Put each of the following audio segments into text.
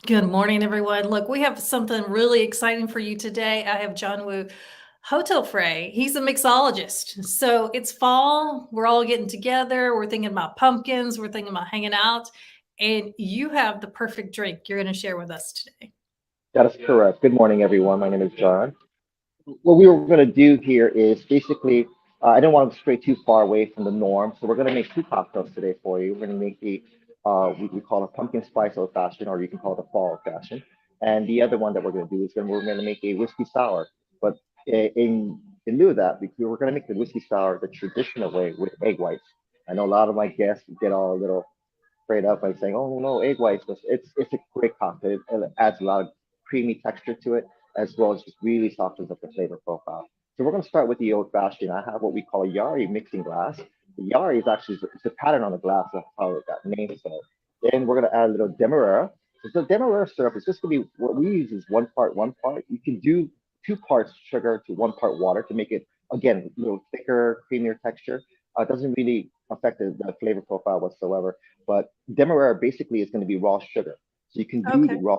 Good morning, everyone. Look, we have something really exciting for you today. I have John Woo Hotel Frey. He's a mixologist. So it's fall. We're all getting together. We're thinking about pumpkins. We're thinking about hanging out. And you have the perfect drink you're going to share with us today. That is correct. Good morning, everyone. My name is John. What we were going to do here is basically, I didn't want to stray too far away from the norm, so we're going to make two cocktails today for you. We're going to make we call it pumpkin spice old fashioned, or you can call it a fall old fashioned. And the other one that we're going to do is we're going to make a whiskey sour. But in lieu of that, we're going to make the whiskey sour the traditional way with egg whites. I know a lot of my guests get all a little straight up by saying, "Oh no, egg whites," but it's a great cocktail. It adds a lot of creamy texture to it, as well as just really softens up the flavor profile. So we're going to start with the old fashioned. I have what we call a Yari mixing glass. The Yari is actually it's a pattern on the glass. That's how it got named. So then we're going to add a little Demerara. So the Demerara syrup is just going to be what we use is one part, one part. You can do two parts sugar to one part water to make it again a little thicker, creamier texture. It doesn't really affect the flavor profile whatsoever. But Demerara basically is going to be raw sugar. So you can do the Okay. raw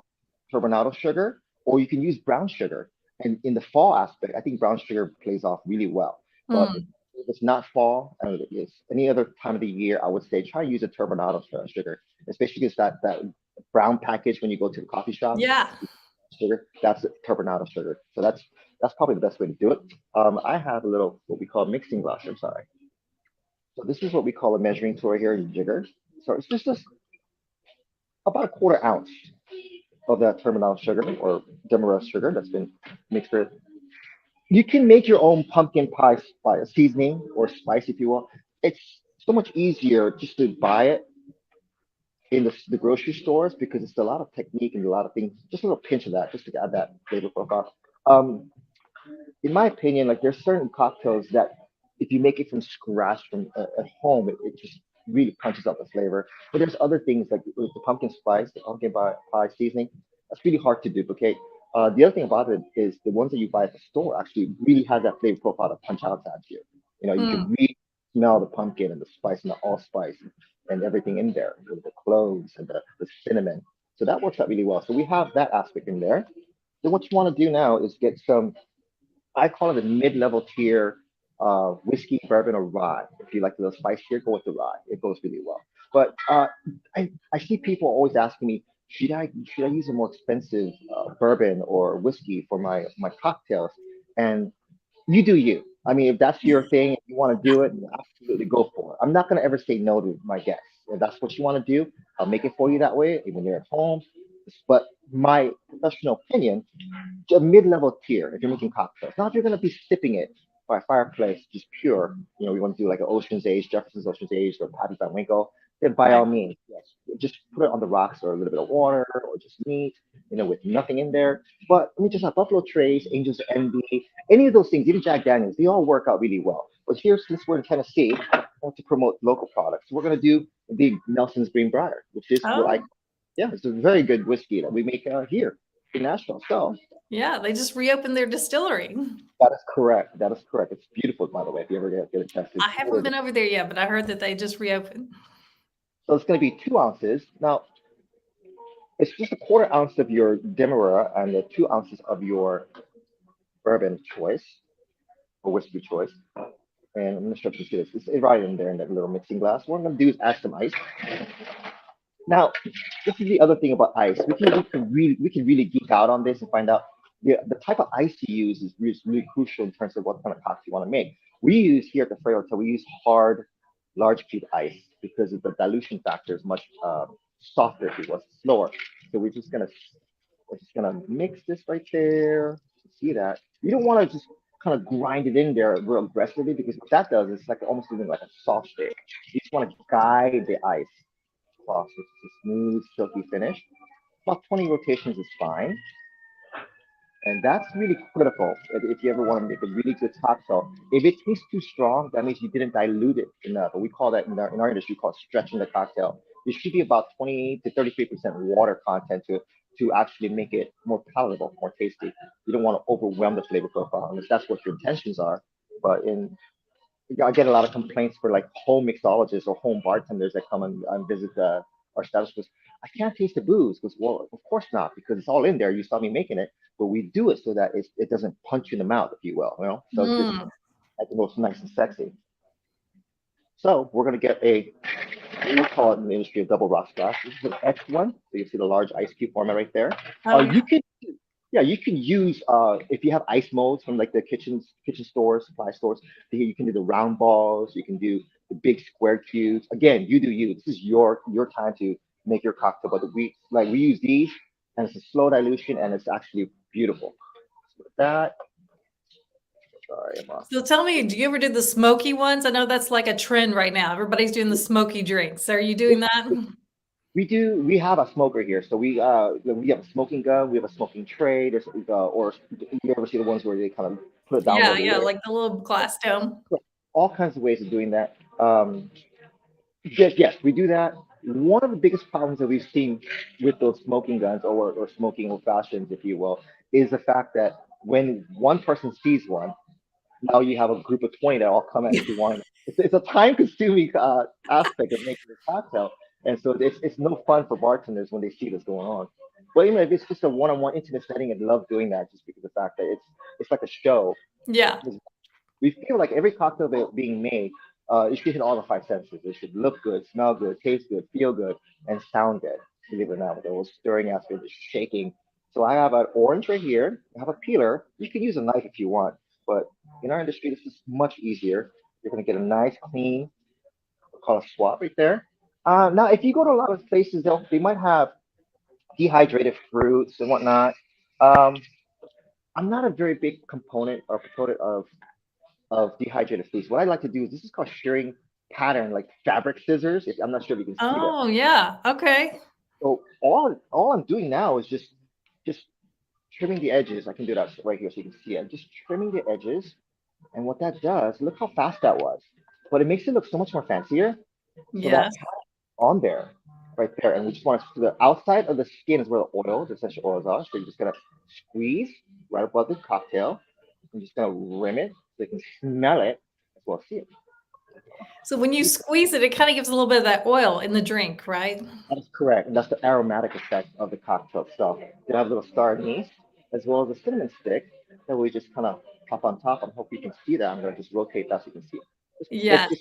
turbinado sugar, or you can use brown sugar. And in the fall aspect, I think brown sugar plays off really well. But Mm, if it's not fall and it's any other time of the year, I would say try to use a turbinado sugar, especially because that brown package when you go to the coffee shop, yeah. sugar, that's turbinado sugar. So that's probably the best way to do it. I have a little what we call mixing glass. I'm sorry. So this is what we call a measuring tool here in jigger. So it's just about a quarter ounce of that terminal sugar or demerara sugar that's been mixed with. You can make your own pumpkin pie seasoning or spice if you want. It's so much easier just to buy it in the grocery stores because it's a lot of technique and a lot of things. Just a little pinch of that just to add that flavor profile. Um, in my opinion, like there's certain cocktails that if you make it from scratch from at home, it just really punches out the flavor. But there's other things like with the pumpkin spice, the pumpkin pie seasoning, that's really hard to duplicate. The other thing about it is the ones that you buy at the store actually really has that flavor profile to punch out at you. You know, you can Mm, really smell the pumpkin and the spice and the allspice and everything in there, with the cloves and the cinnamon. So that works out really well. So we have that aspect in there. Then what you want to do now is get some I call it a mid-level tier whiskey, bourbon, or rye. If you like the spicier, go with the rye. It goes really well. But I see people always asking me, should I use a more expensive bourbon or whiskey for my cocktails? And you do you. I mean, if that's your thing, if you want to do it, absolutely go for it. I'm not going to ever say no to my guests. If that's what you want to do, I'll make it for you that way, even you're at home. But my professional opinion, a mid-level tier if you're making cocktails. Now, if you're going to be sipping it by fireplace, just pure, you know, we want to do like an Ocean's Age, Jefferson's Ocean's Age, or Patty Van Winkle, then by all right. means, yes, just put it on the rocks or a little bit of water or just neat, you know, with nothing in there. But I mean, just have Buffalo Trace, Angels of Envy, any of those things, even Jack Daniels, they all work out really well. But here, since we're in Tennessee, I want to promote local products. So we're going to do the Nelson's Greenbrier, which is what I, Oh, yeah, it's a very good whiskey that we make here in Nashville. So yeah. They just reopened their distillery. that is correct. That is correct. It's beautiful, by the way, if you ever get a chance to I tour haven't the. been over there yet, but I heard that they just reopened. So it's going to be 2 ounces. Now, it's just a quarter ounce of your Demerara and the 2 ounces of your bourbon choice or whiskey choice. And I'm going to show you this. It's right in there in that little mixing glass. What I'm going to do is add some ice. Now, this is the other thing about ice. We can really geek out on this and find out the type of ice you use is really crucial in terms of what kind of cocktail you want to make. We use here at the Frey Hotel, we use hard, large cube ice because the dilution factor is much softer, if it was slower. So we're just gonna mix this right there. See that? You don't want to just kind of grind it in there real aggressively because what that does is like almost doing like a soft shake. You just want to guide the ice across. It's a smooth, silky finish. About 20 rotations is fine. And that's really critical if you ever want to make a really good cocktail. If it tastes too strong, that means you didn't dilute it enough. We call that in our industry called stretching the cocktail. There should be about 20 to 33% water content to actually make it more palatable, more tasty. You don't want to overwhelm the flavor profile unless that's what your intentions are. But I get a lot of complaints for like home mixologists or home bartenders that come and visit our establishments. I can't taste the booze. Because, well, of course not, because it's all in there. You saw me making it, but we do it so that it doesn't punch you in the mouth, if you will, you know? So it's just Mm. like the most nice and sexy. So we're gonna get a, we call it in the industry a double rocks glass. This is an X1, so you see the large ice cube format right there. Oh, yeah. You can, yeah, you can use if you have ice molds from like the kitchen stores, supply stores. You can do the round balls. You can do the big square cubes. Again, you do you. This is your time to make your cocktail. But we use these, and it's a slow dilution, and it's actually beautiful. So with that, sorry, I'm off. So tell me, do you ever do the smoky ones? I know that's like a trend right now. Everybody's doing the smoky drinks. Are you doing that? We do. We have a smoker here, so we have a smoking gun. We have a smoking tray. There's or you ever see the ones where they kind of put it down Yeah, the yeah, lid? like the little glass dome. All kinds of ways of doing that. Yes, we do that. One of the biggest problems that we've seen with those smoking guns or smoking old fashions, if you will, is the fact that when one person sees one, now you have a group of 20 that all come at you wanting. It's a time consuming aspect of making a cocktail. And so it's no fun for bartenders when they see this going on. But even if it's just a one-on-one intimate setting, I'd love doing that just because of the fact that it's like a show. Yeah. We feel like every cocktail being made, it should hit all the five senses. It should look good, smell good, taste good, feel good, and sound good. Believe it or not, with those stirring aspect, the shaking. So I have an orange right here. I have a peeler. You can use a knife if you want, but in our industry, this is much easier. You're gonna get a nice, clean, we call a swab right there. Now, if you go to a lot of places, they might have dehydrated fruits and whatnot. Um, I'm not a very big component or proponent of dehydrated foods. What I like to do is this is called shearing pattern, like fabric scissors. I'm not sure if you can see this. Oh, yeah. Okay. So all I'm doing now is just trimming the edges. I can do that right here so you can see it. Just trimming the edges, and what that does, look how fast that was. But it makes it look so much more fancier. So that Yes. on there, right there, and we just want to, so the outside of the skin is where the oil, the essential oils are. So you're just gonna squeeze right above the cocktail. I'm just gonna rim it so you can smell it as well as see it. So when you squeeze it, it kind of gives a little bit of that oil in the drink, right? That is correct. And that's the aromatic effect of the cocktail itself. You have a little star anise as well as a cinnamon stick that we just kind of pop on top. I hope you can see that. I'm going to just rotate that so you can see it. Yes.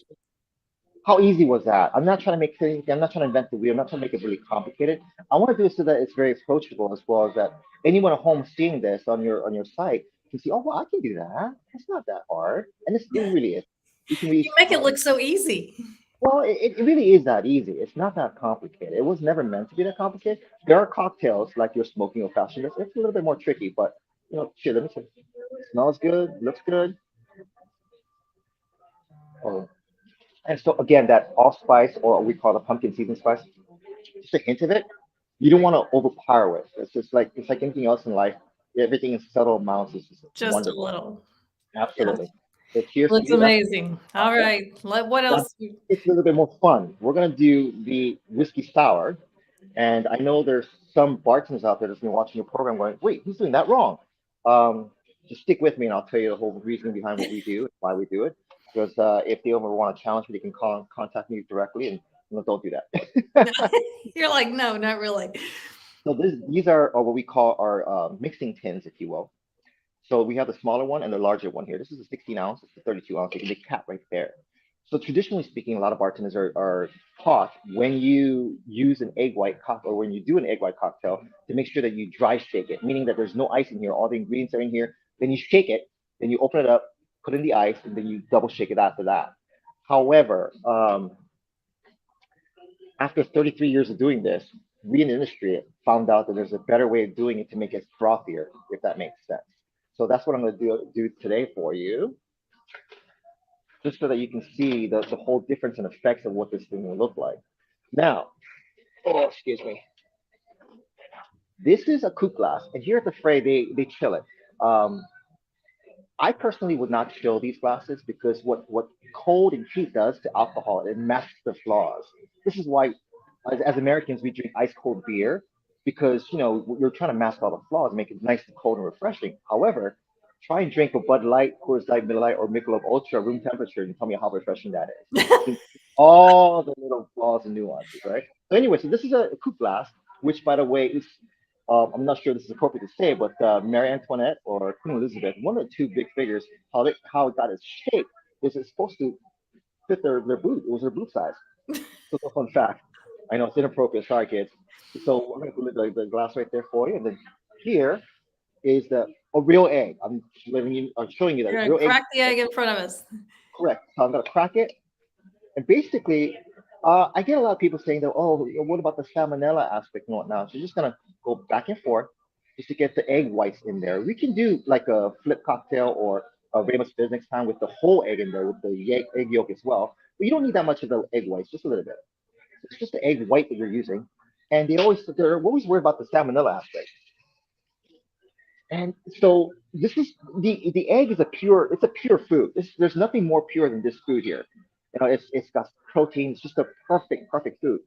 How easy was that? I'm not trying to make anything, I'm not trying to invent the wheel. I'm not trying to make it really complicated. I want to do it so that it's very approachable as well as that anyone at home seeing this on your site can see, oh, well, I can do that. It's not that hard. And it really is. You can really You make it look so easy. well, it really is that easy. It's not that complicated. It was never meant to be that complicated. There are cocktails like you're smoking old fashioned. It's a little bit more tricky, but let me see. Smells good, looks good. Oh, and so again, that allspice or what we call the pumpkin season spice, just a hint of it. You don't want to overpower it. It's like anything else in life. Everything in subtle amounts is just Just a wonderful. little. Yes. Absolutely. So cheers to Looks you. That's amazing. All right. What Now, else? it's a little bit more fun. We're gonna do the whiskey sour, and I know there's some bartenders out there that's been watching your program going, "Wait, who's doing that wrong?" Just stick with me, and I'll tell you the whole reasoning behind what we do and why we do it. Because if they ever want to challenge me, they can contact me directly, and don't do that. You're like, no, not really. So these are what we call our mixing tins, if you will. So we have the smaller one and the larger one here. This is a 16 ounce, it's a 32 ounce. You can big cap right there. So traditionally speaking, a lot of bartenders are taught when you use an egg white cocktail or when you do an egg white cocktail to make sure that you dry shake it, meaning that there's no ice in here. All the ingredients are in here. Then you shake it, then you open it up, put in the ice, and then you double shake it after that. However, after 33 years of doing this, we in the industry found out that there's a better way of doing it to make it frothier, if that makes sense. So that's what I'm going to do today for you, just so that you can see the whole difference and effects of what this thing will look like. Now, oh, excuse me. This is a coupe glass, and here at the Fray, they chill it. Um, I personally would not chill these glasses because what cold and heat does to alcohol, it masks the flaws. This is why, as Americans, we drink ice cold beer because you're trying to mask all the flaws, make it nice and cold and refreshing. However, try and drink a Bud Light, Coors Light, Miller Lite, or Michelob Ultra room temperature, and tell me how refreshing that is. All the little flaws and nuances, right? So anyway, so this is a coupe glass. which, by the way, is I'm not sure this is appropriate to say, but Mary Antoinette or Queen Elizabeth, one of the two big figures, how it got its shape is it's supposed to fit their boot. It was their boot size. So it's a fun fact. I know it's inappropriate. Sorry, kids. So we're gonna put the glass right there for you, and then here is a real egg. I'm showing you that You're gonna real egg. crack the egg in front of us. Correct. So I'm gonna crack it, and basically, I get a lot of people saying that, oh, what about the salmonella aspect and whatnot? So you're just gonna go back and forth just to get the egg whites in there. We can do like a flip cocktail or a Rainbow Spizz next time with the whole egg in there with the egg yolk as well. But you don't need that much of the egg whites, just a little bit. It's just the egg white that you're using. And they're always worried about the salmonella aspect. And so this is the egg is a pure food. There's nothing more pure than this food here. It's got protein. It's just a perfect food.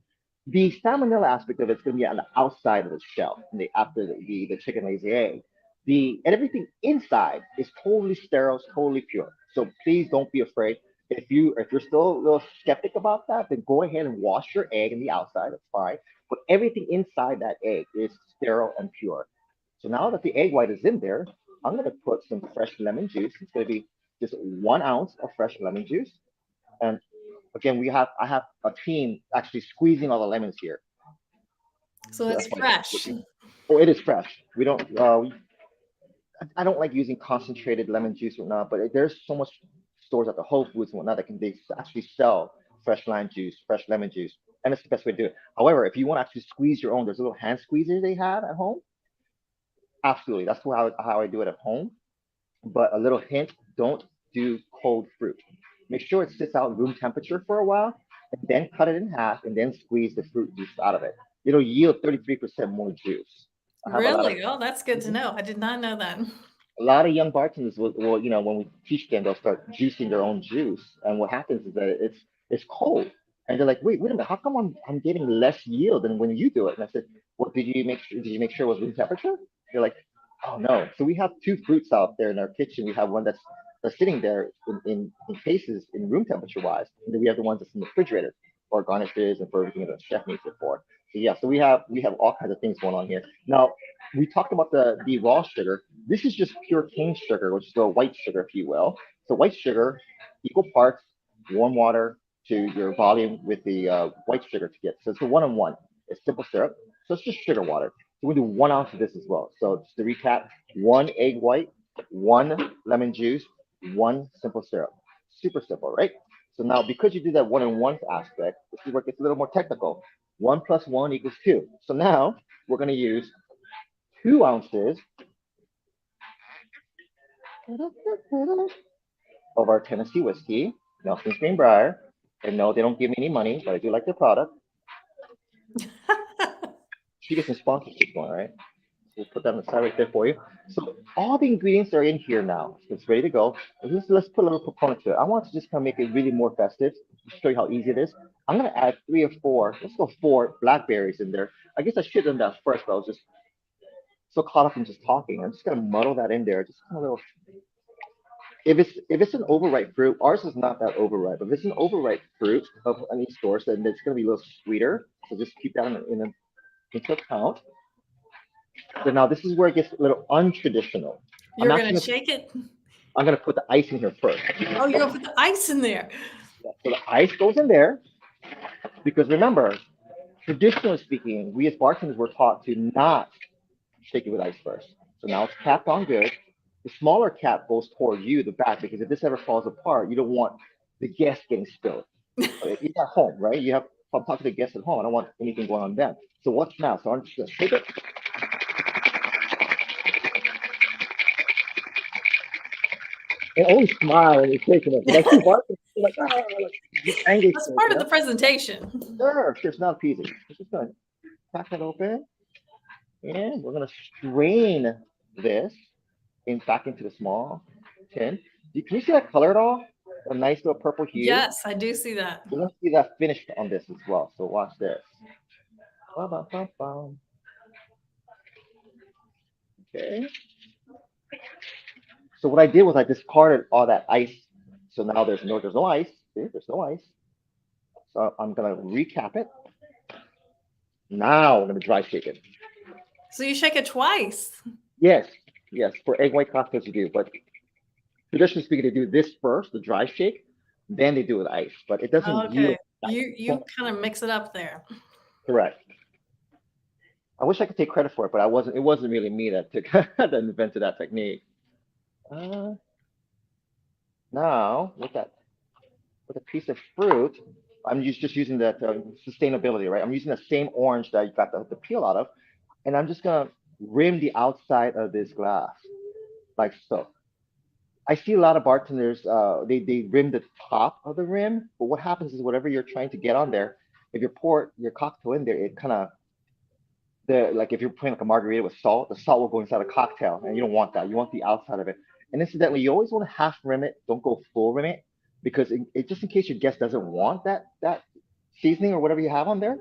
The salmonella aspect of it's going to be on the outside of the shell, after the chicken lays the egg. And everything inside is totally sterile, totally pure. So please don't be afraid. If you're still a little skeptic about that, then go ahead and wash your egg in the outside. That's fine. But everything inside that egg is sterile and pure. So now that the egg white is in there, I'm going to put some fresh lemon juice. It's going to be just 1 ounce of fresh lemon juice. And again, I have a team actually squeezing all the lemons here. So it's fresh. Oh, it is fresh. We don't. I don't like using concentrated lemon juice or not, but there's so much stores at the Whole Foods and whatnot that they actually sell fresh lime juice, fresh lemon juice, and it's the best way to do it. However, if you want to actually squeeze your own, there's a little hand squeezer they have at home. Absolutely, that's how I do it at home. But a little hint: don't do cold fruit. Make sure it sits out room temperature for a while, and then cut it in half, and then squeeze the fruit juice out of it. It'll yield 33% more juice. Really? Oh, that's good to know. I did not know that. A lot of young bartenders will, when we teach them, they'll start juicing their own juice. And what happens is that it's cold. And they're like, wait a minute, how come I'm getting less yield than when you do it? And I said, well, did you make sure it was room temperature? They're like, oh no. So we have two fruits out there in our kitchen. We have one that's sitting there in cases in room temperature wise. And then we have the ones that's in the refrigerator for garnishes and for everything that the chef needs it for. So yeah, so we have all kinds of things going on here. Now, we talked about the raw sugar. This is just pure cane sugar, which is the white sugar, if you will. So white sugar, equal parts warm water to your volume with the white sugar to get. So it's a 1-on-1. It's simple syrup. So it's just sugar water. So we do 1 ounce of this as well. So just to recap, 1 egg white, 1 lemon juice, 1 simple syrup. Super simple, right? So now because you do that 1-on-1 aspect, this is where it gets a little more technical. 1 + 1 = 2. So now we're going to use 2 ounces of our Tennessee whiskey, Nelson's Greenbrier. And no, they don't give me any money, but I do like their product. She gets some sponsorship going, right? So we'll put that on the side right there for you. So all the ingredients are in here now. So it's ready to go. Let's put a little proponent to it. I want to just kind of make it really more festive, to show you how easy it is. I'm going to add 3 or 4, let's go 4 blackberries in there. I guess I should have done that first, but I was just so caught up in just talking. I'm just going to muddle that in there. Just kind of a little. If it's an overripe fruit, ours is not that overripe. If it's an overripe fruit of any source, then it's going to be a little sweeter. So just keep that into account. So now this is where it gets a little untraditional. You're going to shake it? I'm going to put the ice in here first. Oh, you're going to put the ice in there. So the ice goes in there because remember, traditionally speaking, we as bartenders were taught to not shake it with ice first. So now it's capped on good. The smaller cap goes toward you, the back, because if this ever falls apart, you don't want the guests getting spilled. You're at home, right? If I'm talking to the guests at home, I don't want anything going on them. So watch now. So I'm just going to shake it. And always smile when you're shaking it. Like, angry. That's part of the presentation. Sure, it's not easy. We're just going to crack that open. And we're going to strain this back into the small tin. Can you see that color at all? A nice little purple hue. Yes, I do see that. We're going to see that finished on this as well. So watch this. Okay. So what I did was I discarded all that ice. So now there's no ice. See, there's no ice. So I'm going to recap it. Now I'm gonna dry shake it. So you shake it twice. Yes, yes, for egg white cocktails you do, but traditionally speaking, they do this first, the dry shake, then they do it with ice, but it doesn't yield Okay. You that kind of mix it up there. correct. I wish I could take credit for it, but I wasn't. It wasn't really me that took that invented that technique. Uh, Now with a piece of fruit, just using that sustainability, right? I'm using the same orange that you got the peel out of, and I'm just gonna rim the outside of this glass like so. I see a lot of bartenders, they rim the top of the rim, but what happens is whatever you're trying to get on there, if you pour your cocktail in there, it kind of like if you're putting like a margarita with salt, the salt will go inside a cocktail, and you don't want that. You want the outside of it. And incidentally, you always want to half rim it. Don't go full rim it because just in case your guest doesn't want that seasoning or whatever you have on there,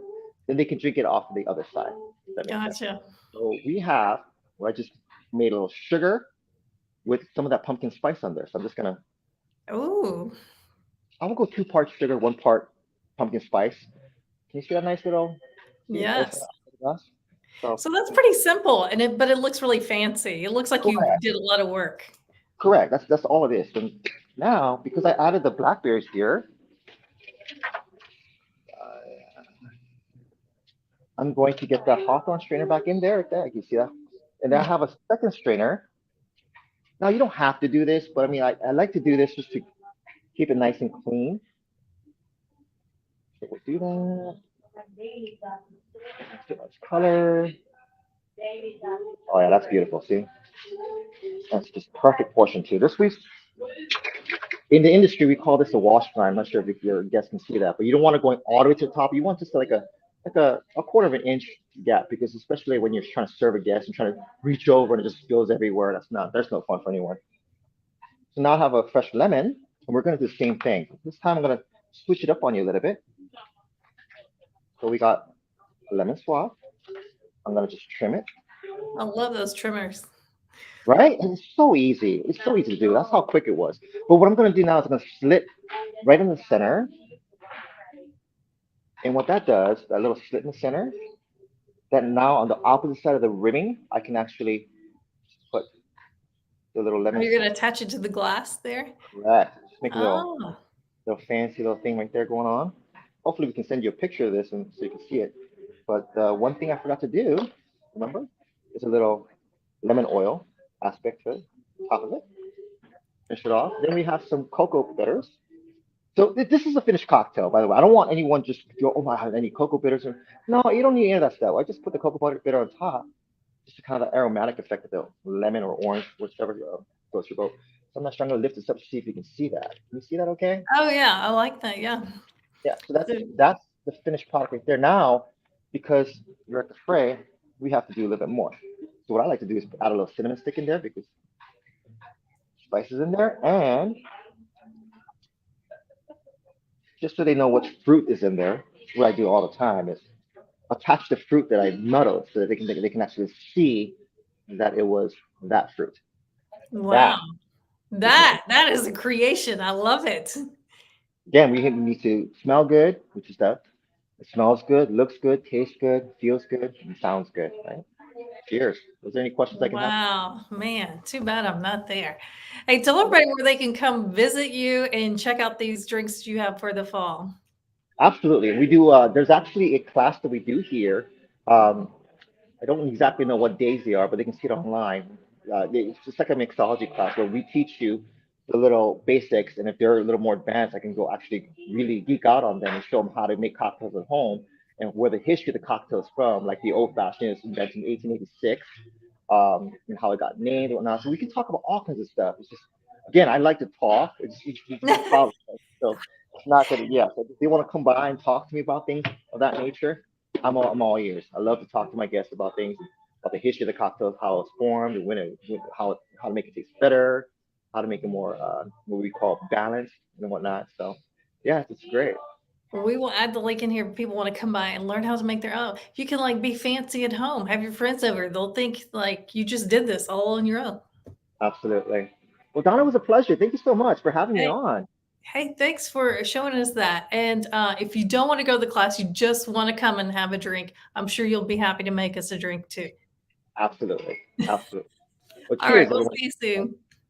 then they can drink it off of the other side. If that makes sense. Gotcha. So we have, well, I just made a little sugar with some of that pumpkin spice on there. So I'm just gonna, Ooh, I'm gonna go 2 parts sugar, 1 part pumpkin spice. Can you see that nice little, see the other side yes. of the glass? So So that's pretty simple, and but it looks really fancy. It looks like you correct, did a lot of work. correct. That's all it is. And now, because I added the blackberries here, uh, I'm going to get that hawthorn strainer back in there. Right there, you can see that. And then I Mm. have a second strainer. Now you don't have to do this, but I mean, I like to do this just to keep it nice and clean. So we'll do that. Let's get much color. Oh yeah, that's beautiful. See, that's just perfect portion too. This we in the industry we call this a wash line. I'm not sure if your guests can see that, but you don't want to go all the way to the top. You want just like a quarter of an inch gap because especially when you're trying to serve a guest and trying to reach over and it just spills everywhere. That's no fun for anyone. So now I have a fresh lemon and we're gonna do the same thing. This time I'm gonna switch it up on you a little bit. So we got a lemon swab. I'm gonna just trim it. I love those trimmers. Right? And it's so easy. It's so easy to do. That's how quick it was. But what I'm gonna do now is I'm gonna slit right in the center. And what that does, that little slit in the center, that now on the opposite side of the ribbing, I can actually put the little Oh, lemon you're swab. gonna attach it to the glass there? Correct. Just make a Oh, little fancy little thing right there going on. Hopefully we can send you a picture of this and so you can see it. But one thing I forgot to do, remember, is a little lemon oil aspect to it, top of it. Finish it off. Then we have some cocoa bitters. So this is a finished cocktail, by the way. I don't want anyone just go, oh, I have any cocoa bitters. No, you don't need any of that stuff. I just put the cocoa bitter on top, just to kind of the aromatic effect of the lemon or orange, whichever goes your boat. So I'm not trying to lift this up to see if you can see that. Can you see that okay? oh yeah, I like that. Yeah. Yeah, so So, that's the finished product right there. Now, because you're at the fray, we have to do a little bit more. So what I like to do is add a little cinnamon stick in there because spices in there, and just so they know what fruit is in there, what I do all the time is attach the fruit that I muddled so that they can actually see that it was that fruit. wow, That is what we that is a creation. I love it. again we need to smell good, which is that. It smells good, looks good, tastes good, feels good, and sounds good, right? Cheers. Was there any questions I can help? Wow, man, too bad I'm not there. Hey, tell everybody where they can come visit you and check out these drinks you have for the fall. Absolutely. We do. There's actually a class that we do here. Um, I don't exactly know what days they are, but they can see it online. It's just like a mixology class where we teach you the little basics, and if they're a little more advanced, I can go actually really geek out on them and show them how to make cocktails at home and where the history of the cocktail is from, like the old fashioned is invented in 1886, and how it got named and whatnot. So we can talk about all kinds of stuff. It's just, again, I like to talk. It's no problem. So it's not that, yeah. So if they want to come by and talk to me about things of that nature, I'm all ears. I love to talk to my guests about things, about the history of the cocktails, how it's formed, and how to make it taste better, how to make it more what we call balanced and whatnot. So yeah, it's great. We will add the link in here if people want to come by and learn how to make their own. You can like be fancy at home, have your friends over. They'll think like you just did this all on your own. Absolutely. Well, Donna, it was a pleasure. Thank you so much for having me Hey, on. Hey, thanks for showing us that. And if you don't want to go to the class, you just want to come and have a drink, I'm sure you'll be happy to make us a drink too. Absolutely. Absolutely. Well, All right, cheers, we'll everyone. see you soon.